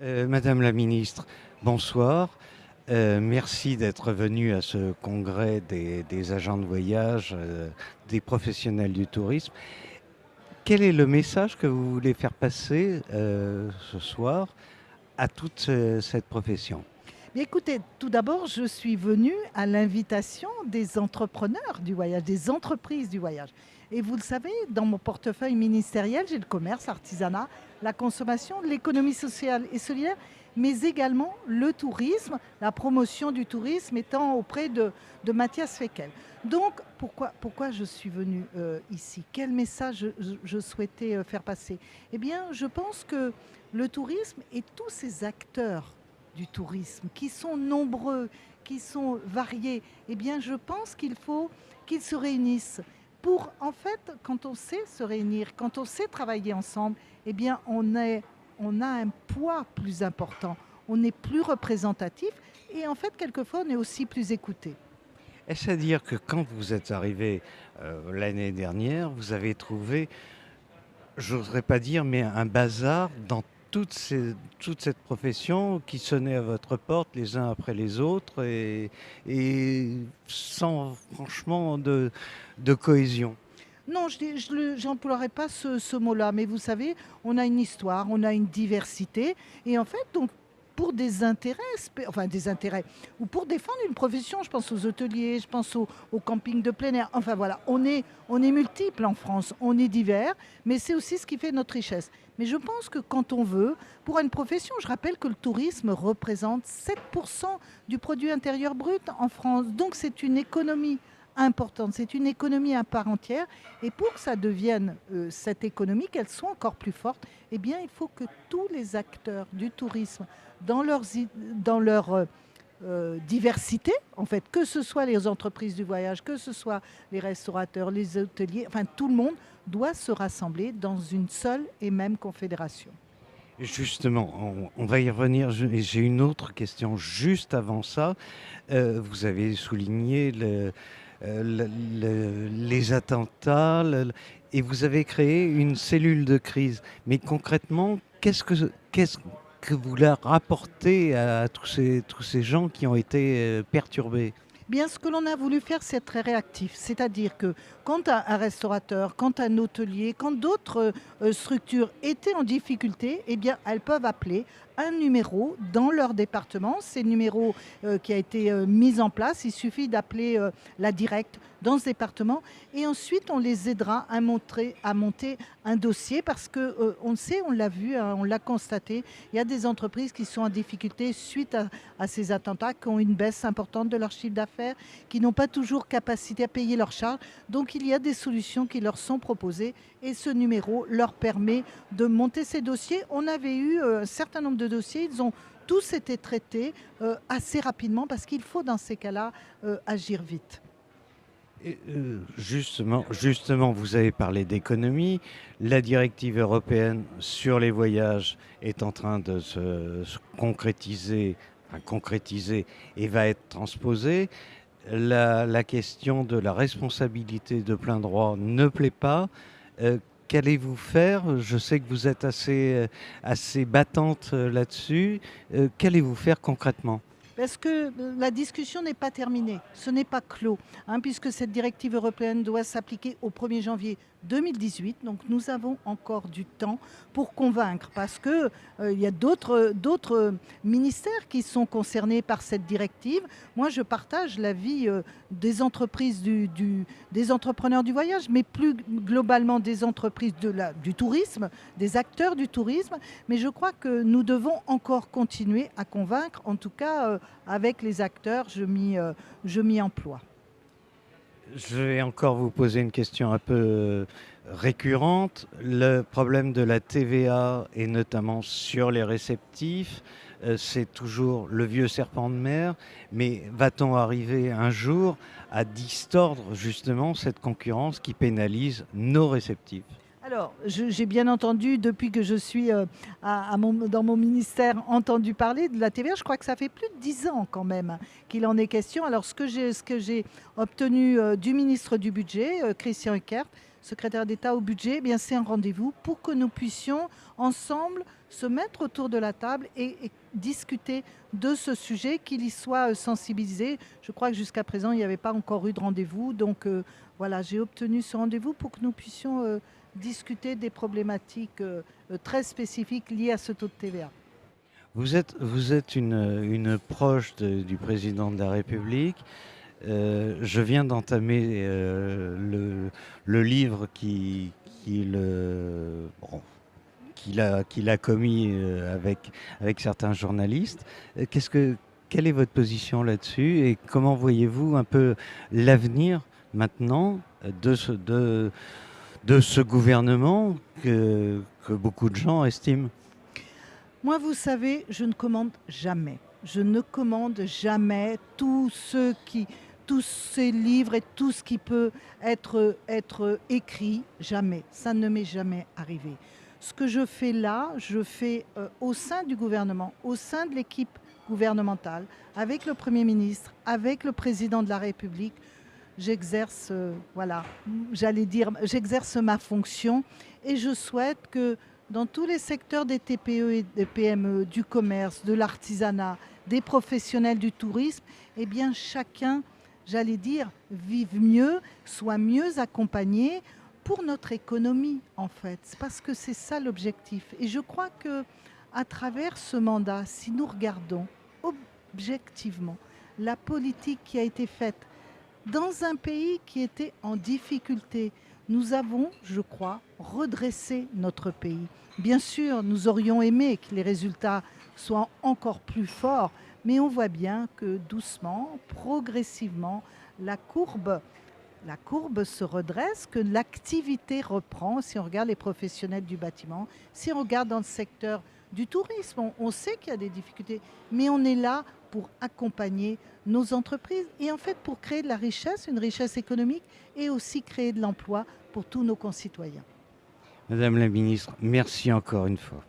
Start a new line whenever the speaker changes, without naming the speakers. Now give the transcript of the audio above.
Madame la ministre, bonsoir. Merci d'être venue à ce congrès des agents de voyage, des professionnels du tourisme. Quel est le message que vous voulez faire passer ce soir à toute cette profession?
Mais écoutez, tout d'abord, je suis venue à l'invitation des entrepreneurs du voyage, des entreprises du voyage. Et vous le savez, dans mon portefeuille ministériel, j'ai le commerce, l'artisanat, la consommation, l'économie sociale et solidaire, mais également le tourisme, la promotion du tourisme étant auprès de Mathias Fekkel. Donc, pourquoi je suis venue ici? Quel message je souhaitais faire passer? Eh bien, je pense que le tourisme et tous ces acteurs du tourisme, qui sont nombreux, qui sont variés, eh bien, je pense qu'il faut qu'ils se réunissent pour, en fait, quand on sait se réunir, quand on sait travailler ensemble, eh bien, on a un poids plus important, on est plus représentatif et, en fait, quelquefois, on est aussi plus écouté.
Est-ce à dire que quand vous êtes arrivé l'année dernière, vous avez trouvé, j'oserais pas dire, mais un bazar dans toute cette profession qui sonnait à votre porte les uns après les autres et sans franchement de cohésion.
Non, je n'emploierai pas ce mot-là, mais vous savez, on a une histoire, on a une diversité, et en fait, donc, pour des intérêts, enfin des intérêts, ou pour défendre une profession, je pense aux hôteliers, je pense au camping de plein air, enfin voilà, on est multiples en France, on est divers, mais c'est aussi ce qui fait notre richesse. Mais je pense que quand on veut, pour une profession, je rappelle que le tourisme représente 7% du produit intérieur brut en France, donc c'est une économie importante. C'est une économie à part entière. Et pour que ça devienne cette économie, qu'elle soit encore plus forte, eh bien, il faut que tous les acteurs du tourisme, dans leur diversité, en fait, que ce soit les entreprises du voyage, que ce soit les restaurateurs, les hôteliers, enfin tout le monde doit se rassembler dans une seule et même confédération.
Justement, on va y revenir. J'ai une autre question juste avant ça. Vous avez souligné les attentats et vous avez créé une cellule de crise. Mais concrètement, qu'est-ce que vous leur apportez à tous ces gens qui ont été perturbés?
Bien, ce que l'on a voulu faire, c'est être très réactif. C'est-à-dire que quand un restaurateur, quand un hôtelier, quand d'autres structures étaient en difficulté, eh bien, elles peuvent appeler un numéro dans leur département. C'est le numéro qui a été mis en place. Il suffit d'appeler la directe dans ce département et ensuite on les aidera à monter un dossier parce que on le sait, on l'a vu, hein, on l'a constaté, il y a des entreprises qui sont en difficulté suite à ces attentats, qui ont une baisse importante de leur chiffre d'affaires, qui n'ont pas toujours capacité à payer leurs charges. Donc il y a des solutions qui leur sont proposées et ce numéro leur permet de monter ces dossiers. On avait eu un certain nombre de dossiers, ils ont tous été traités assez rapidement parce qu'il faut dans ces cas-là agir vite.
Justement, vous avez parlé d'économie. La directive européenne sur les voyages est en train de se concrétiser, enfin, concrétiser et va être transposée. La question de la responsabilité de plein droit ne plaît pas. Qu'allez-vous faire? Je sais que vous êtes assez battante là-dessus. Qu'allez-vous faire concrètement?
Parce que la discussion n'est pas terminée, ce n'est pas clos, hein, puisque cette directive européenne doit s'appliquer au 1er janvier 2018. Donc nous avons encore du temps pour convaincre, parce qu'il y a d'autres ministères qui sont concernés par cette directive. Moi, je partage l'avis des entreprises des entrepreneurs du voyage, mais plus globalement des entreprises du tourisme, des acteurs du tourisme. Mais je crois que nous devons encore continuer à convaincre, en tout cas avec les acteurs, je m'y emploie.
Je vais encore vous poser une question un peu récurrente. Le problème de la TVA et notamment sur les réceptifs, c'est toujours le vieux serpent de mer. Mais va-t-on arriver un jour à distordre justement cette concurrence qui pénalise nos réceptifs?
Alors, j'ai bien entendu, depuis que je suis dans mon ministère, entendu parler de la TVA. Je crois que ça fait plus de 10 ans quand même qu'il en est question. Alors, ce que j'ai obtenu du ministre du Budget, Christian Eckert, secrétaire d'État au budget, eh bien, c'est un rendez-vous pour que nous puissions ensemble se mettre autour de la table et discuter de ce sujet, qu'il y soit sensibilisé. Je crois que jusqu'à présent, il n'y avait pas encore eu de rendez-vous. Donc, voilà, j'ai obtenu ce rendez-vous pour que nous puissions discuter des problématiques très spécifiques liées à ce taux de TVA.
Vous êtes une proche du président de la République. Je viens d'entamer le livre bon, qu'il a commis avec certains journalistes. Quelle est votre position là-dessus et comment voyez-vous un peu l'avenir maintenant de ce gouvernement que beaucoup de gens estiment?
Moi, vous savez, je ne commande jamais. Je ne commande jamais tous ces livres et tout ce qui peut être écrit, jamais. Ça ne m'est jamais arrivé. Ce que je fais là, je fais au sein du gouvernement, au sein de l'équipe gouvernementale, avec le Premier ministre, avec le Président de la République. J'exerce, voilà, j'allais dire, j'exerce ma fonction et je souhaite que dans tous les secteurs des TPE et des PME, du commerce, de l'artisanat, des professionnels du tourisme, eh bien chacun, j'allais dire, vive mieux, soit mieux accompagné pour notre économie en fait, parce que c'est ça l'objectif. Et je crois que à travers ce mandat, si nous regardons objectivement la politique qui a été faite dans un pays qui était en difficulté, nous avons, je crois, redressé notre pays. Bien sûr, nous aurions aimé que les résultats soient encore plus forts, mais on voit bien que doucement, progressivement, la courbe se redresse, que l'activité reprend. Si on regarde les professionnels du bâtiment, si on regarde dans le secteur du tourisme, on sait qu'il y a des difficultés, mais on est là pour accompagner nos entreprises et en fait pour créer de la richesse, une richesse économique et aussi créer de l'emploi pour tous nos concitoyens.
Madame la ministre, merci encore une fois.